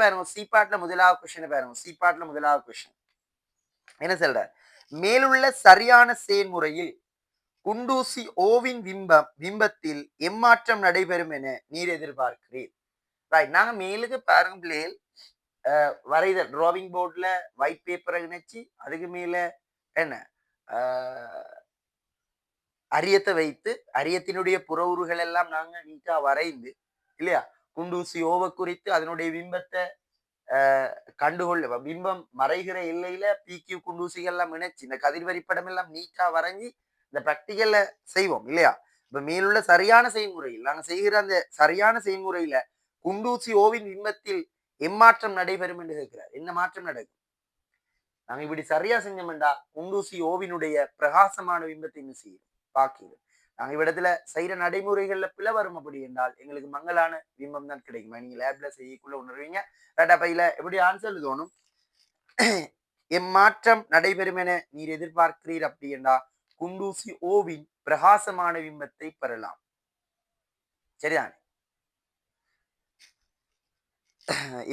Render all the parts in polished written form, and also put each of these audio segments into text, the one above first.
பாருங்க, சி பாட்ல முதலாவது கொஸ்டின் பாருங்க. சி பாட்ல முதலாவது கொஸ்டின் என்ன சொல்ற? மேலுள்ள சரியான செயல்முறையில் குண்டூசி ஓவின் பிம்பத்தில் எம்மாற்றம் நடைபெறும் என நீர் எதிர்பார்க்கிறீர். ரைட், நாங்க மேலுக்கு பாருங்க பிள்ளைகள், வரைதல் டிராவிங் போர்ட்ல ஒயிட் பேப்பரை இணைச்சு அதுக்கு மேல என்ன அரியத்தை வைத்து அரியத்தினுடைய புறவுறுகள் எல்லாம் நாங்க நீட்டா வரைந்து இல்லையா, குண்டூசி ஓவ குறித்து அதனுடைய பிம்பத்தை கண்டுகொள்ள பிம்பம் மறைகிற எல்லையில பிக்யூ குண்டூசிகள் எல்லாம் இணைச்சு இந்த கதிர்வரிப்படம் எல்லாம் நீட்டா வரைஞ்சி இந்த பிராக்டிகல்ல செய்வோம் இல்லையா. இப்ப மேலுள்ள சரியான செயல்முறையில் நாங்க செய்கிற அந்த சரியான செயல்முறையில குண்டூசி ஓவின் பிம்பத்தில் எம்மாற்றம் நடைபெறும் என்று கேட்கிறார். என்ன மாற்றம் நடக்கும்? நாங்க இப்படி சரியா செஞ்சோம்டா குண்டூசி ஓவினுடைய பிரகாசமான பிம்பத்தை என்ன செய்யும் பாக்கிது. நாங்க இவ்விடத்துல செய்யற நடைமுறைகள்ல பிழை வரும் அப்படி என்றால் எங்களுக்கு மங்கலான பிம்பம் தான் கிடைக்கும். நீங்க லேப்ல செய்யக்குள்ள உணர்வீங்க. ரெண்டா பையில எப்படி ஆன்சர் தோணும்? எம்மாற்றம் நடைபெறும் என நீர் எதிர்பார்க்கிறீர் அப்படி என்றா குண்டூசி ஓவின் பிரகாசமான பிம்பத்தை பெறலாம். சரிதான்.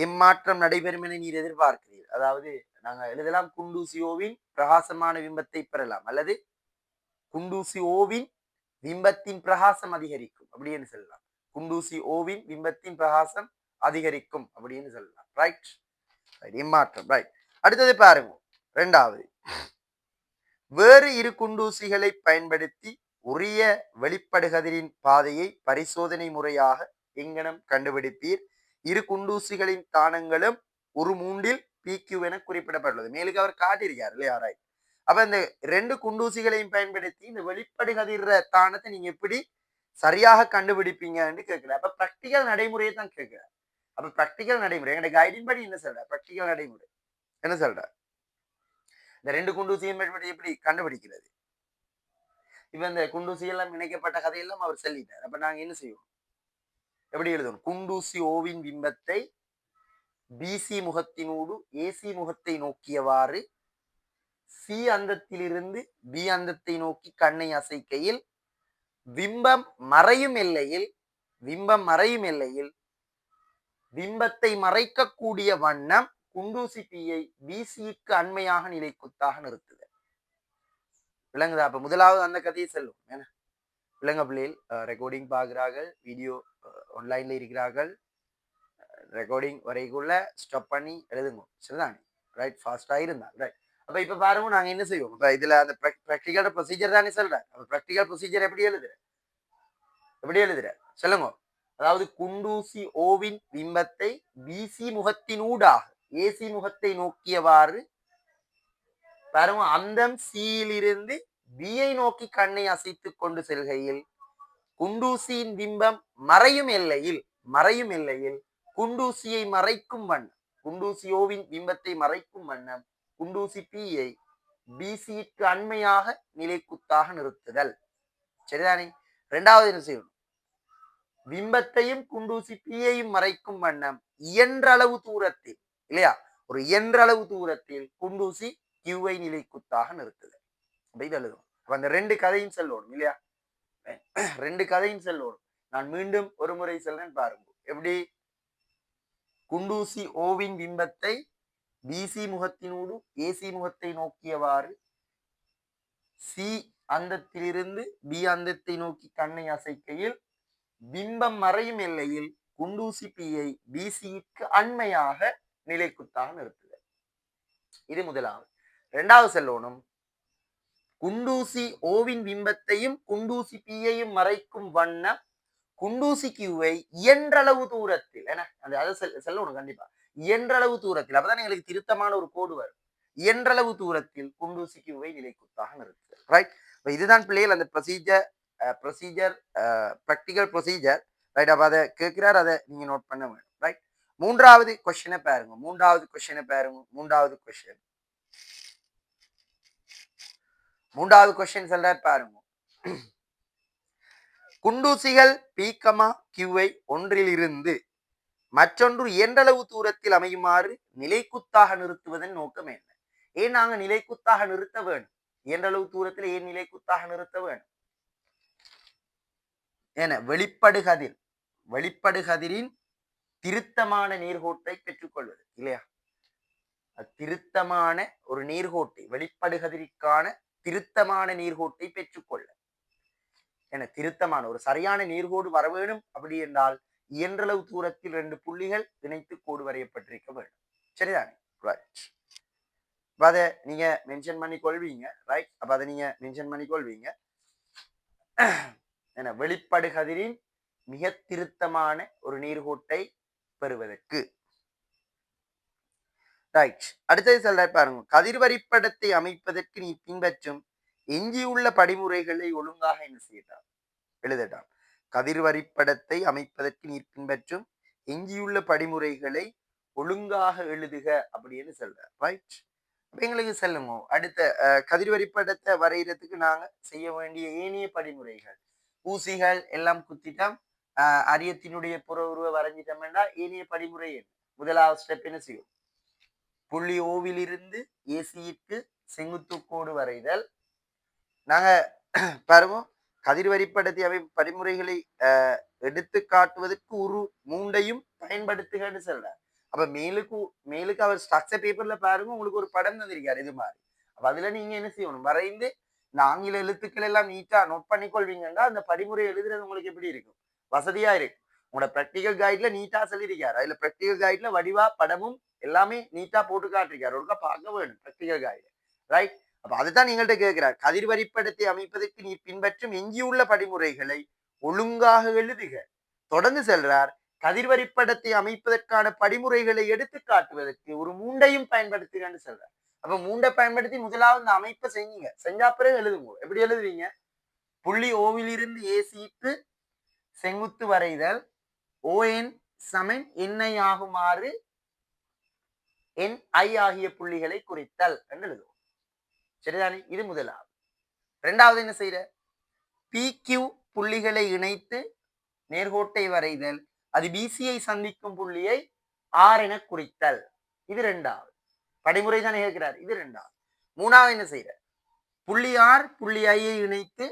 எம்மாற்றம் நடைபெறும் என நீர் எதிர்பார்க்கிறீர், அதாவது நாங்க எழுதலாம் குண்டூசி ஓவின் பிரகாசமான பிம்பத்தை பெறலாம் அல்லது குண்டூசி ஓவின் பிம்பத்தின் பிரகாசம் அதிகரிக்கும் அப்படின்னு சொல்லலாம். குண்டூசி ஓவின் பிம்பத்தின் பிரகாசம் அதிகரிக்கும் அப்படின்னு சொல்லலாம். ரைட், எம்மாற்றம். ரைட், அடுத்தது பாருங்க. இரண்டாவது, வேறு இரு குண்டூசிகளை பயன்படுத்தி உரிய வெளிப்படுகதிரின் பாதையை பரிசோதனை முறையாக எங்கனம் கண்டுபிடிப்பீர். இரு குண்டூசிகளின் தானங்களும் ஒரு மூன்றில் PQ என குறிப்பிடப்பட்டுள்ளது. மேலுக்கு அவர் காட்டியிருக்காரு இல்லையா. ரைட், அப்ப இந்த ரெண்டு குண்டூசிகளையும் பயன்படுத்தி இந்த வெளிப்படுகதிர தானத்தை நீங்க எப்படி சரியாக கண்டுபிடிப்பீங்கன்னு கேட்கிறார். அப்ப பிராக்டிகல் நடைமுறையை தான் கேட்கிறார். அப்ப பிராக்டிகல் நடைமுறை எங்க கைடின் படி என்ன சொல்ற? பிராக்டிகல் நடைமுறை என்ன சொல்ற? இந்த ரெண்டு குண்டூசியும் பயன்படுத்தி எப்படி கண்டுபிடிக்கிறது? இப்ப இந்த குண்டூசி எல்லாம் இணைக்கப்பட்ட கதையெல்லாம் அவர் சொல்லிட்டார். அப்ப நாங்க என்ன செய்வோம்? எப்படி எழுதணும்? குண்டூசி ஓவின் பிம்பத்தை பிசி முகத்தினூடு ஏசி முகத்தை நோக்கியவாறு சி அந்தத்திலிருந்து பி அந்தத்தை நோக்கி கண்ணை அசைக்கையில் பிம்பம் மறையும் எல்லையில் பிம்பத்தை மறைக்கக்கூடிய வண்ணம் குண்டூசி பியை பிசிக்கு அண்மையாக நிலைக்குத்தாக நிறுத்துதல். விளங்குதா? அப்ப முதலாவது அந்த கதையை செல்லும். ஏன்னா விளங்க பிள்ளைகள் ரெக்கார்டிங் பார்க்கிறார்கள், வீடியோ ஆன்லைன்ல இருக்கிறார்கள், ரெக்கார்டிங் வரைக்குள்ள ஸ்டாப் பண்ணி எழுதுங்க. சரிதானே? ரைட், ஃபாஸ்டா இருந்தா ரைட். அப்ப இப்ப பாருங்க நாங்க என்ன செய்வோம். இப்ப இதுல அந்த பிராக்டிகல் ப்ரொசீஜர் தானே சொல்றேன். பிராக்டிகல் ப்ரொசீஜர் எப்படி எழுதுற சொல்லுங்க. அதாவது குண்டூசி ஓவின் பிம்பத்தை பிசி முகத்தினூடாக ஏசி முகத்தை நோக்கியவாறு பாருங்க அந்தம் சியிலிருந்து பியை நோக்கி கண்ணை அசைத்துக் கொண்டு செல்கையில் குண்டூசியின் பிம்பம் மறையும் எல்லையில் குண்டூசியை மறைக்கும் வண்ணம், குண்டூசி ஓவின் பிம்பத்தை மறைக்கும் வண்ணம் குண்டூசி பியை பிசிக்கு அண்மையாக நிலைக்குத்தாக நிறுத்துதல். சரிதானே? இரண்டாவது என்ன செய்யணும்? பிம்பத்தையும் குண்டூசி பியையும் மறைக்கும் வண்ணம் இயன்றளவு தூரத்தில் இல்லையா, ஒரு இயன்றளவு தூரத்தில் குண்டூசி கியூவை நிலைக்குத்தாக நிறுத்துதல். அப்படி எழுதும். அப்ப அந்த ரெண்டு கதையும் செல்லணும் இல்லையா, ரெண்டு கதையும் செல்லணும். நான் மீண்டும் ஒரு முறை சொல்றேன் பாருங்க. எப்படி? குண்டூசி ஓவின் பிம்பத்தை பிசி முகத்தினூடு ஏசி முகத்தை நோக்கியவாறு சி அந்தத்திலிருந்து பி அந்தத்தை நோக்கி கண்ணை அசைக்கையில் பிம்பம் மறையும் எல்லையில் குண்டூசி பியை பிசிக்கு அண்மையாக நிலைக்குத்தாக நிறுத்துதல். இது முதலாவது. இரண்டாவது செல்லோனும் குண்டூசி ஓவின் பிம்பத்தையும் குண்டூசி பியையும் மறைக்கும் வண்ணம் குண்டூசி கியூவை இயன்றளவு தூரத்தில் அதை செல்லணும் கண்டிப்பா. இயன்றளவு தூரத்தில், அப்பதான் எங்களுக்கு திருத்தமான ஒரு கோடு வரும். இயன்றளவு தூரத்தில் குண்டூசி கியூவை நிலைக்குத்தாக நிறுத்துதல். ரைட், இதுதான் பிள்ளைகள் அந்த ப்ரொசீஜர் ப்ராக்டிகல் ப்ரொசீஜர். ரைட், அப்ப அதை கேட்கிறார், அதை நீங்க நோட் பண்ண வேணும். ரைட், மூன்றாவது கொஸ்டினை பாருங்க. மூன்றாவது கொஸ்டின் சொல்றார் பாருங்க. குண்டூசிகள் பி கியூவை ஒன்றில் இருந்து மற்றொன்று இயன்றளவு தூரத்தில் அமையுமாறு நிலைக்குத்தாக நிறுத்துவதன் நோக்கம் என்ன? ஏன் நாங்க நிலைக்குத்தாக நிறுத்த வேணும்? இயன்றளவு தூரத்தில் ஏன் நிலைக்குத்தாக நிறுத்த வேணும்? வெளிப்படுகதிரின் திருத்தமான நேர்கோட்டை பெற்றுக்கொள்வது இல்லையா? திருத்தமான ஒரு நீர்கோட்டை வெளிப்படுகதிற்கான திருத்தமான நீர்கோட்டை பெற்றுக்கொள்ள என திருத்தமான ஒரு சரியான நீர்கோடு வர வேணும். அப்படி என்றால் இயன்றளவு தூரத்தில் 2 புள்ளிகள் இணைத்து கோடு வரையப்பட்டிருக்க வேண்டும். சரிதானே? ரைட். அதை நீங்க மென்ஷன் பண்ணி கொள்வீங்க. ரைட். அப்ப அதை நீங்க மென்ஷன் பண்ணி கொள்வீங்க. என வெளிப்படுகதிரின் மிக திருத்தமான ஒரு நீர்கோட்டை பெறுவதற்கு. ரைட். அடுத்தது சொல்ற பாருங்க. கதிர்வரிப்படத்தை அமைப்பதற்கு நீ பின்பற்றும் எஞ்சியுள்ள படிமுறைகளை ஒழுங்காக என்ன செய்யலாம் எழுதலாம். கதிர்வரிப்படத்தை அமைப்பதற்கு நீர் பின்பற்றும் எஞ்சியுள்ள படிமுறைகளை ஒழுங்காக எழுதுக அப்படின்னு சொல்ற. ரைட். அப்ப எங்களுக்கு செல்லுங்க அடுத்த கதிர்வரிப்படத்தை வரைகிறதுக்கு நாங்க செய்ய வேண்டிய ஏனைய படிமுறைகள் ஊசிகள் எல்லாம் குத்திட்டோம். அரியத்தினுடைய புற உருவ வரைஞ்சிட்டோம்னா ஏனைய படிமுறை முதலாவது ஸ்டெப் என்ன செய்யும்? புள்ளி ஓவிலிருந்து ஏசிக்கு செங்குத்து கோடு வரைதல். நாங்க பாருங்க கதிர்வரிப்படத்தை அவை படிமுறைகளை எடுத்து காட்டுவதற்கு ஒரு மூண்டையும் பயன்படுத்துகன்னு சொல்ற. அப்ப மேலுக்கு அவர் ஸ்ட்ரக்சர் பேப்பர்ல பாருங்க உங்களுக்கு ஒரு படம் தந்திருக்காரு இது மாதிரி. அப்ப அதுல நீங்க என்ன செய்யணும்? வரைந்து இந்த ஆங்கில எழுத்துக்கள் எல்லாம் நீட்டா நோட் பண்ணிக்கொள்வீங்கன்னா அந்த படிமுறை எழுதுறது உங்களுக்கு எப்படி இருக்கும்? வசதியா இருக்கும். உங்களோட ப்ராக்டிகல் கைட்ல நீட்டா சொல்லியிருக்காரு. அதுல ப்ராக்டிகல் கைட்ல வடிவா படமும் எல்லாமே நீட்டா போட்டு காட்டிருக்காரு. ஒருக்கா பார்க்க வேணும் ப்ராக்டிகல் கைடு. ரைட். அப்ப அதுதான் நீங்கள்ட்ட கேட்கிறார். கதிர்வரிப்படத்தை அமைப்பதற்கு நீ பின்பற்றும் எஞ்சியுள்ள படிமுறைகளை ஒழுங்காக எழுதுக. தொடர்ந்து செல்றார். கதிர்வரிப்படத்தை அமைப்பதற்கான படிமுறைகளை எடுத்து காட்டுவதற்கு ஒரு மூண்டையும் பயன்படுத்துகன்னு சொல்றார். அப்ப மூண்டை பயன்படுத்தி முதலாவது இந்த அமைப்பை செஞ்சீங்க. செஞ்சா பிறகு எழுதுங்க. எப்படி எழுதுவீங்க? புள்ளி ஓவிலிருந்து ஏசிக்கு செங்குத்து வரைதல் ON சமன் NI ஆகுமாறு NI ஆகிய புள்ளிகளை குறித்தல் என்று எழுதுவோம். சரிதானே? இது முதலாவது. இரண்டாவது என்ன செய்யற? PQ புள்ளிகளை இணைத்து நேர்கோட்டை வரைதல். அது BCயை சந்திக்கும் புள்ளியை R என குறித்தல். இது இரண்டாவது படிமுறை தானே கேட்கிறார். இது இரண்டாவது. மூணாவது என்ன செய்யற? புள்ளி R புள்ளி ஐயை இணைத்து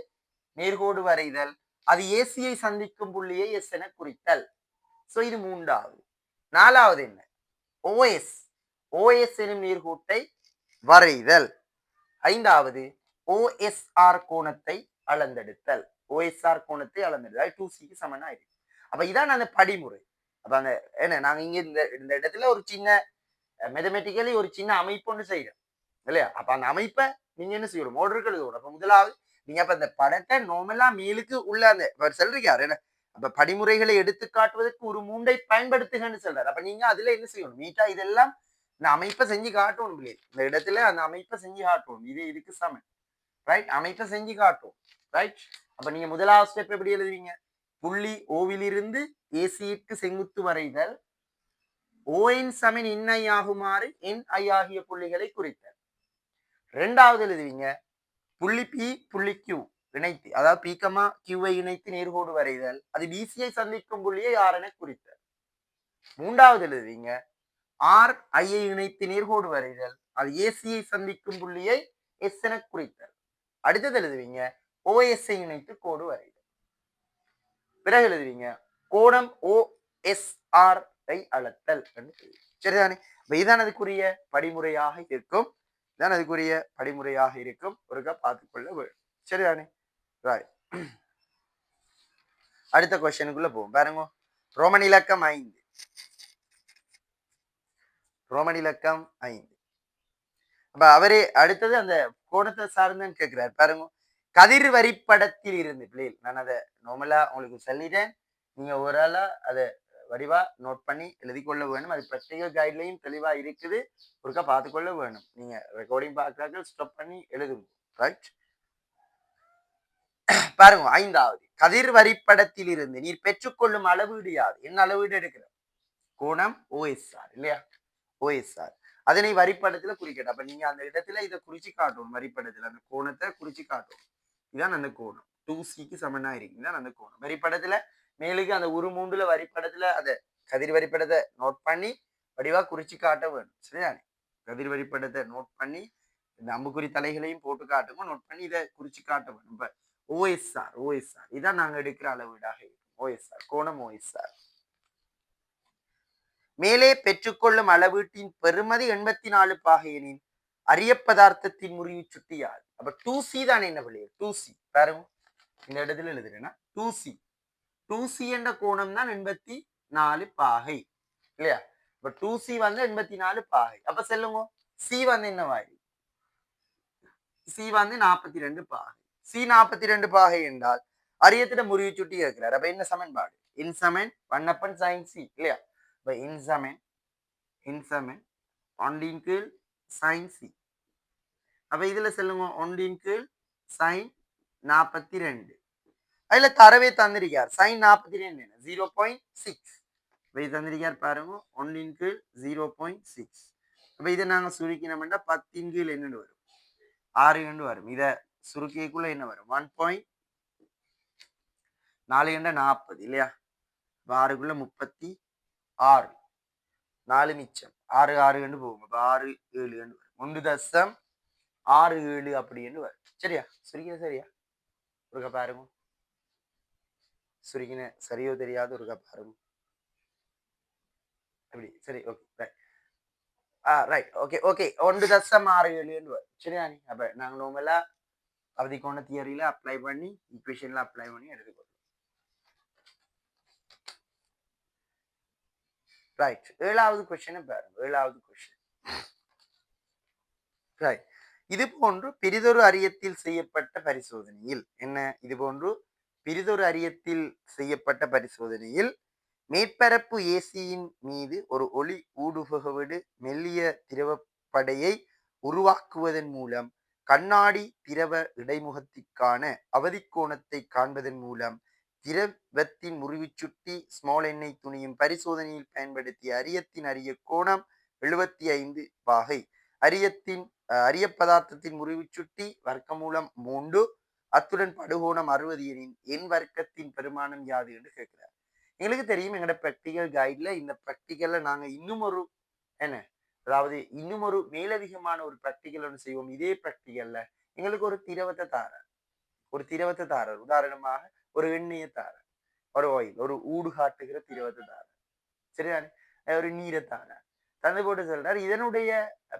நேர்கோடு வரைதல். அது ஏசியை சந்திக்கும் புள்ளியை S என குறித்தல். சோ இது மூன்றாவது. நாலாவது என்ன? OS எனும் நேர்கோட்டை வரைதல். ஐந்தாவது OSR கோணத்தை அளந்தெடுத்தல். OSR கோணத்தை அளந்தெடுத்தல் 2Cக்கு சமனா இருக்கு. அப்ப இதான் அந்த படிமுறை. அப்ப அந்த என்ன நாங்க இங்க இந்த இடத்துல ஒரு சின்ன மேத்தமெட்டிக்கலி ஒரு சின்ன அமைப்பு ஒன்று செய்யறோம் இல்லையா? அப்ப அந்த அமைப்பை நீங்க என்ன செய்யணும்? மோடருக்கு எழுதணும். அப்ப முதலாவது நீங்க அப்ப அந்த படத்தை நார்மலா மேலுக்கு உள்ள அந்த சொல்றீங்க என்ன? அப்ப படிமுறைகளை எடுத்து காட்டுவதற்கு ஒரு மூண்டை பயன்படுத்துகன்னு சொல்றாரு. அப்ப நீங்க அதுல என்ன செய்யணும்? நீட்டா இதெல்லாம் இந்த அமைப்பை செஞ்சு காட்டணும். இந்த இடத்துல அந்த அமைப்பை செஞ்சு காட்டணும். இது இதுக்கு சமன். ரைட். அமைப்பை செஞ்சு காட்டும். ரைட். அப்ப நீங்க முதலாவது ஸ்டெப் எப்படி எழுதுவீங்க? புள்ளி ஓவிலிருந்து ஏசிக்கு செங்குத்து வரைதல். ON சமன் NI ஆகுமாறு NI ஆகிய புள்ளிகளை குறித்தல். இரண்டாவது எழுதுவீங்க புள்ளி P புள்ளி Q இணைத்து, அதாவது P, Qவை இணைத்து நேர்கோடு வரைதல். அது BCயை சந்திக்கும் புள்ளியை R என குறித்தல். மூன்றாவது எழுதுவீங்க R ஐயை இணைத்து நேர்கோடு வரைதல். அது ACயை சந்திக்கும் புள்ளியை S என குறித்தல். அடுத்தது எழுதுவீங்க OSஐ இணைத்து கோடு வரைதல். பிறகு எழுதுவீங்க கோணம் OSR ஐ அளத்தல். சரிதானே? இதுதான் அதுக்குரிய படிமுறையாக இருக்கும். இதுதான் அதுக்குரிய படிமுறையாக இருக்கும். ஒருக்கா பார்த்துக்கொள்ள வேண்டும். சரிதானே? அடுத்த கொஸ்டினுக்குள்ள போவோம். பாருங்க. ரோமன் இலக்கம் 5. ரோமன் இலக்கம் 5. அப்ப அவரே அடுத்தது அந்த கோணத்தை சார்ந்துன்னு கேட்கிறார். பாருங்க. கதிர் வரிப்படத்தில் இருந்து பிள்ளைகள் நான் அதை நார்மலா உங்களுக்கு சொல்லிட்டேன். நீங்க ஓரளா அதை வடிவா நோட் பண்ணி எழுதி கொள்ள வேணும். அது பிரத்யேக கைட்லையும் தெளிவா இருக்குது. ஒருக்கா பார்த்துக்கொள்ள வேணும். நீங்க ரெக்கார்டிங் பார்க்கறாங்க ஸ்டாப் பண்ணி எழுதுங்க. ரைட். பாருங்க. ஐந்தாவது கதிர் வரிப்படத்தில் இருந்து நீர் பெற்றுக்கொள்ளும் அளவீடு யாது? என்ன அளவீடு எடுக்கிறோம்? கோணம் OSR இல்லையா? OSR அதனை வரிப்படத்துல குறிக்கட்டும். அப்ப நீங்க அந்த இடத்துல இதை குறிச்சு காட்டணும். வரிப்படத்துல அந்த கோணத்தை குறிச்சு காட்டணும். இதான் அந்த கோணம் 2Cக்கு சமனா இருக்கு. இதான் அந்த கோணம். வரிப்படத்துல மேலுக்கு அந்த ஒரு மூன்றுல வரிப்படத்துல அதை கதிர் வரிப்படத்தை நோட் பண்ணி வடிவா குறிச்சு காட்ட வேணும். சரிதானே? கதிர் வரிப்படத்தை நோட் பண்ணி இந்த அம்புக்குறி தலைகளையும் போட்டு காட்டுங்க. நோட் பண்ணி இதை குறிச்சு காட்ட வேணும். இப்ப OSR இதான் நாங்க எடுக்கிற அளவீடாக இருக்கும். OSR கோணம் OSR. மேலே பெற்றுக்கொள்ளும் அளவீட்டின் பெறுமதி 84 பாகை எனின் அரிய பதார்த்தத்தின் முறிவு சுட்டி யாது? அப்ப 2C தான் என்ன பிள்ளைகள்? 2C பாருங்க, இந்த இடத்துல எழுதுறேன்னா 2C 2C என்ற கோணம் தான் 84 பாகை இல்லையா? இப்ப 2C வந்து 84 பாகை. அப்ப சொல்லுங்க C வந்து என்னவாய்? C வந்து 42 பாகை. C 42 பாகை என்றால் அரியத்திட முறிவு சுட்டி இருக்கிறார். அப்ப என்ன சமன்பாடு? இன் சமன் 1 sin C இல்லையா? இப்ப இன் சமன் 1 கீழ் sin C. அப்ப இதுல சொல்லுங்க 1 கீழ் sin 42. அதுல தரவே தந்திருக்கார். sin 42 என்ன? 0.6. இது தந்திருக்கார் பாருங்க, 1 கீழ் 0.6. அப்ப இதை நாங்க சுருக்கினோம்னா 10 கீழ் என்னன்னு வரும்? 6 என்று வரும். இத சுருக்கிக்குள்ள என்ன வரும்? 1.4 40 இல்லையா? 6க்குள்ள 36, 4 மிச்சம் 6 6 என்று போகும். அப்ப 6 7 என்று வரும். 1.67 அப்படி என்று வரும். சரியா? சுருக்கின சரியா? ஒருக்கா பாருங்க, சுருக்கின சரியோ தெரியாது, ஒருக்கா பாருங்க. அப்படி சரி, okay right. Right, okay okay. 1.67 என்று வரும். சரியா? அப்ப நாங்க நார்மலா அவதிக்கோண தியரியில அப்ளை பண்ணி ஈக்குவேஷன்ல அப்ளை பண்ணி எடுத்துக்கொள்ளும். ரைட், 7வது கொஸ்டின் பாருங்க. 7வது கொஸ்டின் ரைட். இது போன்று பிரிதொரு அரியத்தில் செய்யப்பட்ட பரிசோதனையில் என்ன? இது போன்று பிரிதொரு அரியத்தில் செய்யப்பட்ட பரிசோதனையில் மேற்பரப்பு ஏசியின் மீது ஒரு ஒளி ஊடுபுகவிடு மெல்லிய திரவப்படையை உருவாக்குவதன் மூலம் கண்ணாடி திரவ இடைமுகத்திற்கான அவதிக்கோணத்தை காண்பதன் மூலம் திரவத்தின் முறிவு சுட்டி ஸ்மால் எண்ணெய் துணியும் பரிசோதனையில் பயன்படுத்திய அரியத்தின் அரிய கோணம் 75 பாகை. அரிய பதார்த்தத்தின் முறிவு சுட்டி வர்க்கமூலம் 3, அத்துடன் படுகோணம் 60 எனின் என் வர்க்கத்தின் பெருமானம் யாது என்று கேட்கிறார். எங்களுக்கு தெரியும், எங்களோட ப்ராக்டிக்கல் கைட்ல இந்த ப்ராக்டிக்கல்ல நாங்க இன்னும் ஒரு என்ன, அதாவது இன்னும் ஒரு மேலதிகமான ஒரு ப்ராக்டிக்கல் ஒன்று செய்வோம். இதே ப்ராக்டிக்கல்ல எங்களுக்கு ஒரு திரவத்தை தாரார், உதாரணமாக ஒரு எண்ணெயை தாரார், ஒரு ஆயில், ஒரு ஊடு காட்டுகிற திரவத்தை தாரார், சரிதானே? ஒரு நீரை தாரார், தந்து போட்டு சொல்றார். இதனுடைய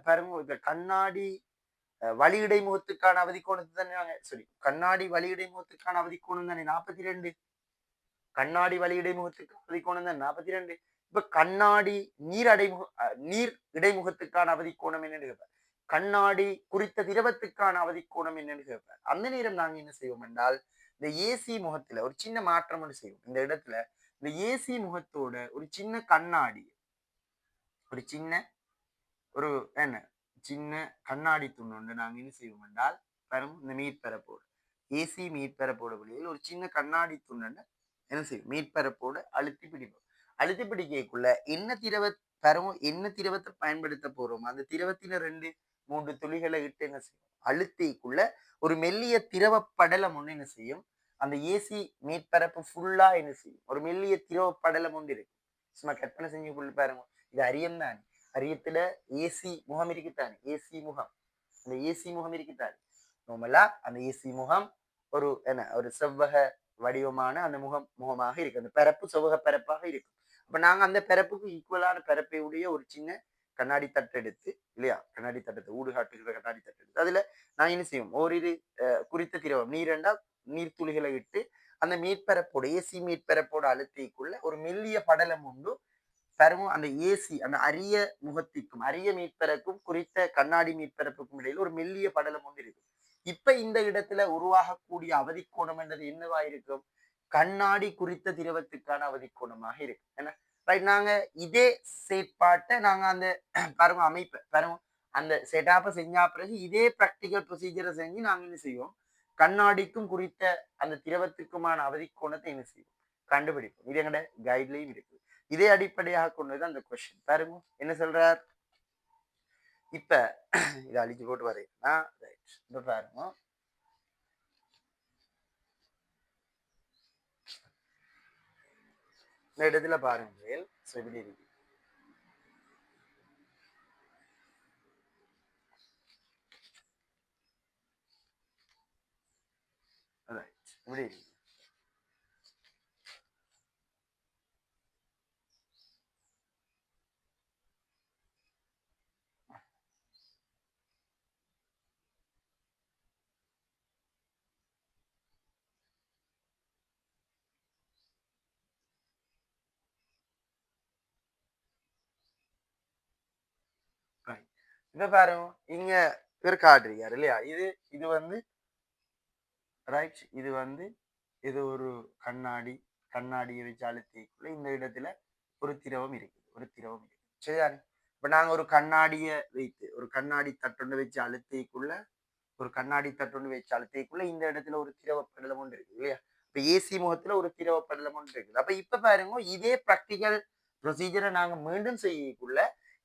பாருங்க, கண்ணாடி வழி இடைமுகத்துக்கான அவதிக்கோணத்தை தானே சரி, கண்ணாடி வழி இடைமுகத்துக்கான அவதிக்கோணம் தானே 42. கண்ணாடி வழி இடைமுகத்துக்கான அவதிக்கோணம் தான் 42. இப்ப கண்ணாடி நீர் இடைமுகத்துக்கான அவதிக்கோணம் என்னன்னு கேட்பார். கண்ணாடி குறித்த திரவத்துக்கான அவதிக்கோணம் என்னன்னு கேட்பார். அந்த நேரம் நாங்க என்ன செய்வோம் என்றால், இந்த ஏசி முகத்துல ஒரு சின்ன மாற்றம் ஒன்று செய்வோம். இந்த இடத்துல இந்த ஏசி முகத்தோட ஒரு சின்ன கண்ணாடி, ஒரு சின்ன ஒரு என்ன சின்ன கண்ணாடி துண்டு நாங்க என்ன செய்வோம் என்றால், பெரும் இந்த மீட்பரப்போடு ஏசி மீட்பரப்போட வழியில் ஒரு சின்ன கண்ணாடி துண்டு என்ன செய்யும்? மீட்பரப்போடு அழுத்தி பிடிப்போம். அழுத்தி பிடிக்கக்குள்ள என்ன திரவத்தை பயன்படுத்த போறோம், அந்த திரவத்தின 2-3 துளிகளை இட்டு என்ன செய்யும்? அழுத்திக்குள்ள ஒரு மெல்லிய திரவ படலம் ஒண்ணு என்ன செய்யும்? அந்த ஏசி மீட்பரப்பு ஃபுல்லா என்ன செய்யும்? ஒரு மெல்லிய திரவ படலம் ஒன்று இருக்கு. சும்மா கற்பனை செஞ்சு பாருங்க. இது அரியம் தான். அரியத்துல ஏசி முகம் இருக்குத்தானே, ஏசி முகம், அந்த ஏசி முகம் இருக்குத்தானே. நார்மலா அந்த ஏசி முகம் ஒரு என்ன, ஒரு செவ்வக வடிவமான அந்த முகமாக இருக்கு. அந்த பரப்பு செவ்வக பரப்பாக இருக்கு. அப்ப நாங்க அந்த பரப்புக்கு ஈக்குவலான பரப்பை உடைய ஒரு சின்ன கண்ணாடி தட்டு எடுத்து இல்லையா, கண்ணாடி தட்டத்தை ஊடு காட்டுகிற கண்ணாடி தட்டு எடுத்து அதுல நாங்க என்ன செய்வோம்? ஓரிரு குறித்த திரவம் நீர்த்துளிகளை இட்டு அந்த மீட்பரப்போட ஏசி மீட்பரப்போட அழுத்திக்குள்ள ஒரு மெல்லிய படலம் உண்டு. பெறவும் அந்த ஏசி அந்த அரிய முகத்திற்கும் அரிய மீட்பரப்பும் குறித்த கண்ணாடி மீட்பரப்புக்கும் இடையில ஒரு மெல்லிய படலம் ஒன்று இருக்கு. இப்ப இந்த இடத்துல உருவாகக்கூடிய அவதிக்கோணம் என்றது என்னவா இருக்கும்? கண்ணாடி குறித்த திரவத்துக்கான அவதிக்கோணமாக இருக்கு. என்ன ரைட்? நாங்க இதே செயற்பாட்டை நாங்க அந்த பாருங்க அமைப்பை பாருங்க, அந்த செட்டாப்பை செஞ்சா பிறகு இதே ப்ராக்டிக்கல் ப்ரொசீஜரை செஞ்சு நாங்க என்ன செய்வோம்? கண்ணாடிக்கும் குறித்த அந்த திரவத்துக்குமான அவதிக்கோணத்தை என்ன செய்வோம்? கண்டுபிடிப்போம். இது எங்கட கைட்லையும் இருக்கு. இதே அடிப்படையாக கொண்டது அந்த கொஸ்டின். பாருங்க என்ன சொல்றார். இப்ப இதை அழிச்சு போட்டு வரேன்னா இப்ப பாருங்க, இந்த இடத்துல பாருங்க எப்படி இருக்கு. எப்படி இருக்கு? இப்ப பாருங்க இங்க இவர் காட்டுறாரு இல்லையா, இது இது வந்து ரைட், இது வந்து இது ஒரு கண்ணாடி, கண்ணாடியை வச்சு அழுத்திக்குள்ள இந்த இடத்துல ஒரு திரவம் இருக்குது, ஒரு திரவம் இருக்கு, சரிதானே? இப்ப நாங்க ஒரு கண்ணாடிய வைத்து ஒரு கண்ணாடி தட்டொண்டு வச்சு அழுத்திக்குள்ள ஒரு கண்ணாடி தட்டொண்டு வச்சு அழுத்திக்குள்ள இந்த இடத்துல ஒரு திரவ படலம் ஒன்று இருக்கு இல்லையா? இப்ப ஏசி முகத்துல ஒரு திரவ படலம் ஒன்று இருக்குது. அப்ப இப்ப பாருங்க இதே பிராக்டிகல் ப்ரொசீஜரை நாங்க மீண்டும் செய்யக்குள்ள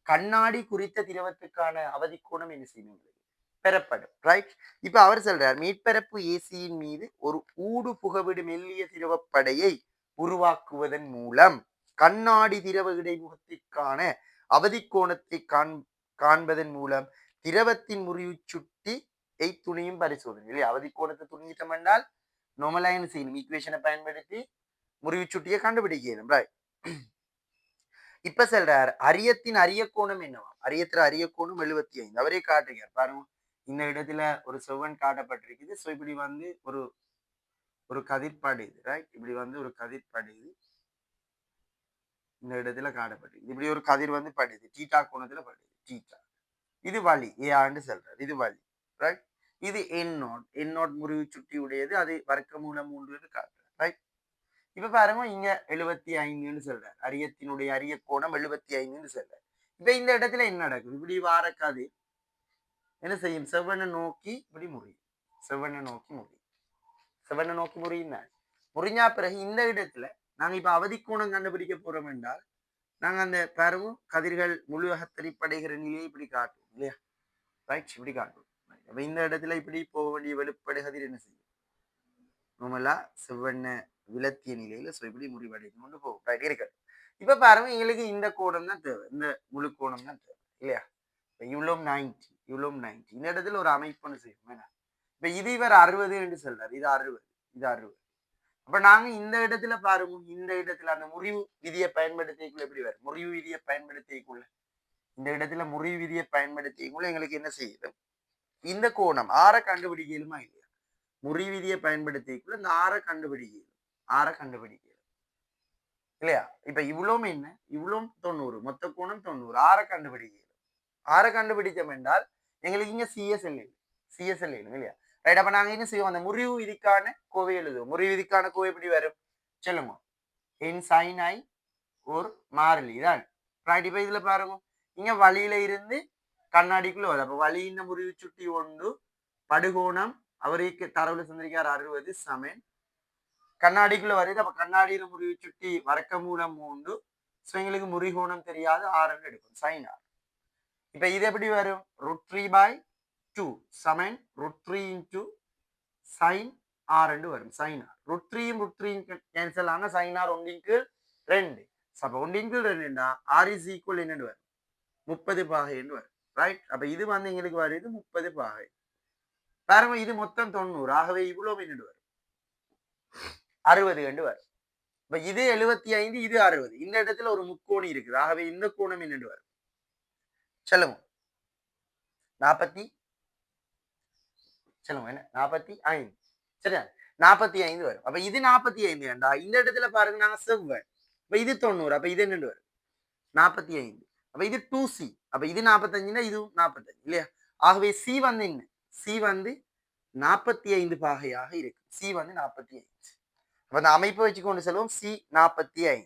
கண்ணாடி குறித்த திரவத்துக்கான அவதி கோணம் என்ன செய்யணும் பெறப்படும், ரைட்? இப்ப அவர் சொல்றார் மீட்பரப்பு ஏசியின் மீது ஒரு ஊடு புகவிடு மெல்லிய திரவப்படையை உருவாக்குவதன் மூலம் கண்ணாடி திரவ இடைமுகத்திற்கான அவதி கோணத்தை காண்பதன் மூலம் திரவத்தின் முறிவு சுட்டி துணியும் பரிசோதனை இல்லையா? அவதி கோணத்தை துணிஞ்சிட்டோம் என்றால் நோமலைன் செய்யணும், ஈக்குவேஷனை பயன்படுத்தி முறிவு சுட்டியை கண்டுபிடிக்கணும், ரைட்? இப்ப சொல்றார் அரியத்தின் அரிய கோணம் என்னவா? அரியத்துல அரிய கோணம் 75. அவரே காட்டுகிறார் பாருங்க, இந்த இடத்துல ஒரு செவ்வன் காட்டப்பட்டிருக்குது. ஸோ இப்படி வந்து ஒரு ஒரு கதிர்பாடு இது, ரைட்? இப்படி வந்து ஒரு கதிர்பாடு இது இந்த இடத்துல காட்டப்பட்டிருக்கு. இப்படி ஒரு கதிர் வந்து படுது, டீட்டா கோணத்துல படுது, டீட்டா. இது வழி ஏன்னு சொல்றாரு, இது வழி, ரைட்? இது என் நோட் முறிவு சுட்டி உடையது, அது வர்க்க மூலம் 3 காட்டுறாரு, ரைட்? இப்ப பாருங்க இங்க 75ன்னு சொல்றாரு, அரியத்தினுடைய அரிய கோணம் 75ன்னு சொல்றாரு. இப்ப இந்த இடத்துல என்ன நடக்கும்? இப்படி வார கதிர் என்ன செய்யும்? செவ்வனை நோக்கி இப்படி முறியும், செவ்வனை நோக்கி முறியும், செவ்வனை நோக்கி முறியும். முறிஞ்சா பிறகு இந்த இடத்துல நாங்க இப்ப அவதி கோணம் கண்டுபிடிக்க போறோம் என்றால் நாங்க அந்த பாருங்க கதிர்கள் முழு அகத்தரிப்படைகிற நிலையை இப்படி காட்டும் இல்லையா, ரைட்? இப்படி காட்டும். அப்ப இந்த இடத்துல இப்படி போக வேண்டிய வெளிப்படை கதிர் என்ன செய்யும்? நம்மளா செவ்வண்ண விளத்திய நிலையில இப்படி முறிவடைந்து கொண்டு போகும், ரைட்? இருக்காது. இப்ப பாருங்க எங்களுக்கு இந்த கோணம் தான் தேவை, இந்த முழு கோணம் தான் தேவை இல்லையா? இவ்வளவு 90, இவ்வளவு 90. இந்த இடத்துல ஒரு அமைப்புன்னு செய்யும் என்ன? இப்ப இது இவர் 60 என்று சொல்றாரு, இது 60, இது 60. அப்ப நாங்க இந்த இடத்துல பாருங்க, இந்த இடத்துல அந்த முறிவு விதியை பயன்படுத்திக்குள்ள எப்படி வரும்? முறிவு விதியை பயன்படுத்திக்குள்ள இந்த இடத்துல முறிவு விதியை பயன்படுத்திக்குள்ள எங்களுக்கு என்ன செய்யுது? இந்த கோணம் ஆற கண்டுபிடிக்கலுமா இல்லையா? முறிவு விதியை பயன்படுத்திக்குள்ள இந்த ஆற கண்டுபிடிக்கலும், ஆற கண்டுபிடிக்கலும் இல்லையா? இப்ப இவ்வளவு என்ன? இவ்வளவு 90, மொத்த கோணம் 90, ஆற கண்டுபிடிக்கலும். ஆற கண்டுபிடிச்சோம் என்றால் எங்களுக்கு இங்க சிஎஸ்எல் சிஎஸ்எல் இல்லையா, ரைட்? அப்ப நாங்க என்ன செய்வோம்? அந்த முறிவு விதிக்கான கோவை எழுதுவோம். முறிவு விதிக்கான கோவை எப்படி வரும் சொல்லுங்க? என் சைன் ஐ ஒரு மாறிலி தான், ரைட்? இப்ப இதுல பாருங்க இங்க வழியில இருந்து கண்ணாடிக்குள்ள வருது, அப்ப வழியின் முறிவு சுட்டி ஒன்று படுகோணம் அவருக்கு தரவுல சந்திரிக்கார் 60 சமன் கண்ணாடிக்குள்ள வருது, அப்ப கண்ணாடியில முறிவு சுட்டி வர்க்க மூலம் 3. ஸோ எங்களுக்கு முறிகோணம் தெரியாது, 6 எடுக்கும், சைன் ஆர். இப்ப இது எப்படி வரும்? √3/2 சமன் √3 into sin r வரும், சைன் ஆர். √3யும் √3யும் கேன்சல் ஆனா சைன் ஆர் 1/2. அப்ப 1/2 r is equal என்னன்னு வரும்? 30 பாகை என்று வரும், ரைட்? அப்ப இது வந்து எங்களுக்கு வருது 30 பாகை. பாருங்க இது மொத்தம் 90, ஆகவே இவ்வளவு என்னன்னு வரும்? 60 என்று வரும். இப்ப இது 75, இது 60. இந்த இடத்துல ஒரு முக்கோணி இருக்குது, ஆகவே இந்த கோணம் என்னன்னு வரும் சொல்லுங்க? 40 சொல்லுங்க என்ன? 45, சரியா? 45 வரும். அப்ப இது 45 ஏண்டா இந்த இடத்துல பாருங்க நாங்க செவ்வன். அப்ப இது 90, அப்ப இது என்னன்னு வரும்? 45. அப்ப இது 2c, அப்ப இது 45னா இது 45 இல்லையா? ஆகவே சி வந்து என்ன? சி வந்து 45 பாகையாக இருக்கு, சி வந்து 45. அப்ப அந்த அமைப்பை வச்சு கொண்டு செல்வோம், சி 45.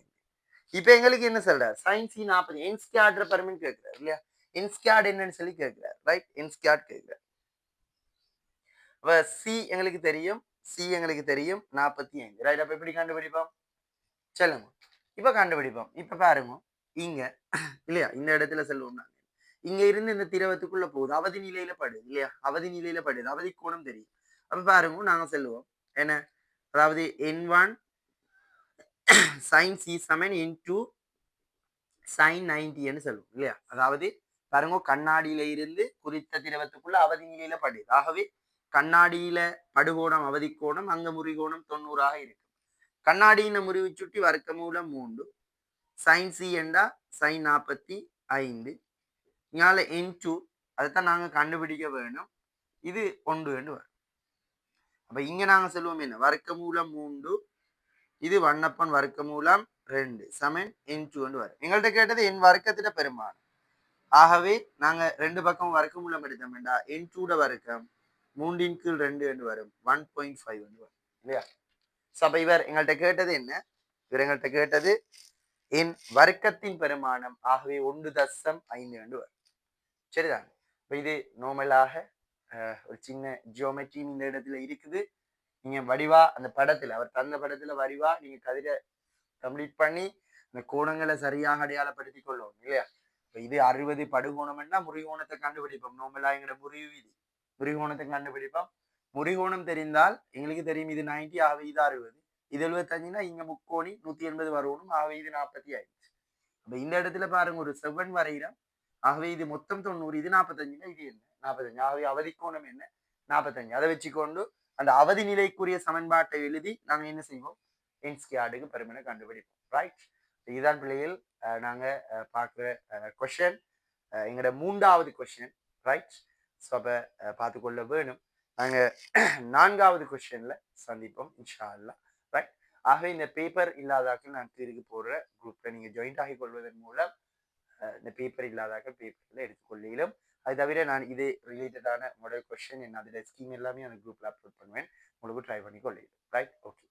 இப்ப எங்களுக்கு என்ன சொல்றாரு? சைன் சி 40 என் ஸ்கேட்ர பர்மின் கேட்கிறார் இல்லையா? என் ஸ்கேட் என்னன்னு சொல்லி கேட்கிறார், ரைட்? என் ஸ்கேட் கேட்கிறார். அப்ப சி எங்களுக்கு தெரியும், சி எங்களுக்கு தெரியும் 45, ரைட்? அப்ப எப்படி கண்டுபிடிப்போம் சொல்லுங்க? இப்ப கண்டுபிடிப்போம். இப்ப பாருங்க இங்க இல்லையா, இந்த இடத்துல செல்வோம் நாங்க. இங்க இருந்து இந்த திரவத்துக்குள்ள போகுது, அவதி நிலையில படுது இல்லையா? அவதி நிலையில படுது, அவதி கோணம் தெரியும். அப்ப பாருங்க நாங்க செல்வோம் என்ன, அதாவது n1 sin c சமன் n2 sin 90 சொல்லுவோம் இல்லையா? அதாவது பாருங்க கண்ணாடியில இருந்து குறித்த திரவத்துக்குள்ள அவதி நிலையில படுது, ஆகவே கண்ணாடியில படுகோணம் அவதி கோணம், அங்க முறிகோணம் 90 இருக்கு. கண்ணாடியின் முறிவு சுட்டி வர்க்க மூலம் 3 sin c என்றா sin 45 இங்கால n2, அதைத்தான் நாங்க கண்டுபிடிக்க வேணும். இது 1 என்று வரும். அப்ப இங்க நாங்க சொல்லுவோம் என்ன? வர்க்க மூலம் 3, இது 1/வர்க்க மூலம் 2 சமன் n2 என்று வரும். எங்கள்கிட்ட கேட்டது என் வர்க்கத்திட பெருமானம். ஆகவே நாங்க ரெண்டு பக்கம் வர்க்கமூலம் எடுத்தோம்டா n2 வர்க்கம் 3/2 என்று வரும் 1.5 என்று வரும் இல்லையா? அப்ப இவர் எங்கள்கிட்ட கேட்டது என்ன? இவர் எங்கள்கிட்ட கேட்டது என் வர்க்கத்தின் பெருமானம், ஆகவே 1.5 என்று வரும். சரிதான். இப்ப இது நார்மலாக ஒரு சின்ன ஜியோமெட்ரி இந்த இடத்துல இருக்குது. நீங்க வடிவா அந்த படத்துல அவர் தந்த படத்துல வடிவா நீங்க கதிரை கம்ப்ளீட் பண்ணி அந்த கோணங்களை சரியாக அடையாளப்படுத்தி கொள்ளணும் இல்லையா? இப்ப இது 60 படுகோணம்னா முறிகோணத்தை கண்டுபிடிப்போம். நார்மலா எங்கட முறிவு இது முறிகோணத்தை கண்டுபிடிப்போம். முறிகோணம் தெரிந்தால் எங்களுக்கு தெரியும் இது 90, ஆகவே இது 60, இது 75னா இங்க முக்கோணி 180 வரணும், ஆகவே இது 45. அப்ப இந்த இடத்துல பாருங்க ஒரு செவ்வன் வரைகிறோம், ஆகவே இது மொத்தம் 90, இது 45னா இது என்ன 45, ஆகவே அவதி கோணம் என்ன 45. அதை வச்சுக்கொண்டு அந்த அவதி நிலைக்குரிய சமன்பாட்டை எழுதி நாங்க என்ன செய்வோம், என் ஸ்கொயர்டுக்கு பெருமனை கண்டுபிடிப்போம். ரைட். இதுதான் பிள்ளைகள் நாங்க பார்க்குற கொஷன், எங்களோட 3வது கொஷன். ரைட். ஸோ அப்போ பார்த்துக்கொள்ள வேணும். நாங்க 4வது கொஷன்ல சந்திப்போம் இன்ஷா அல்லாஹ். ரைட். ஆகவே இந்த பேப்பர் இல்லாதாக்கள் நான் தீர்க்கு போடுற குரூப்ல நீங்க ஜாயின்ட் ஆகி கொள்வதன் மூலம் இந்த பேப்பர் இல்லாதாக்கள் பேப்பர்ல எடுத்துக்கொள்ளிலும். அது தவிர நான் இது ரிலேட்டடான மாடல் கொஸ்டின் என்ன அதில் ஸ்கீம் எல்லாமே அந்த குரூப்ல அப்லோட் பண்ணுவேன், உங்களுக்கு ட்ரை பண்ணி கொள்ளிடும். ரைட். ஓகே.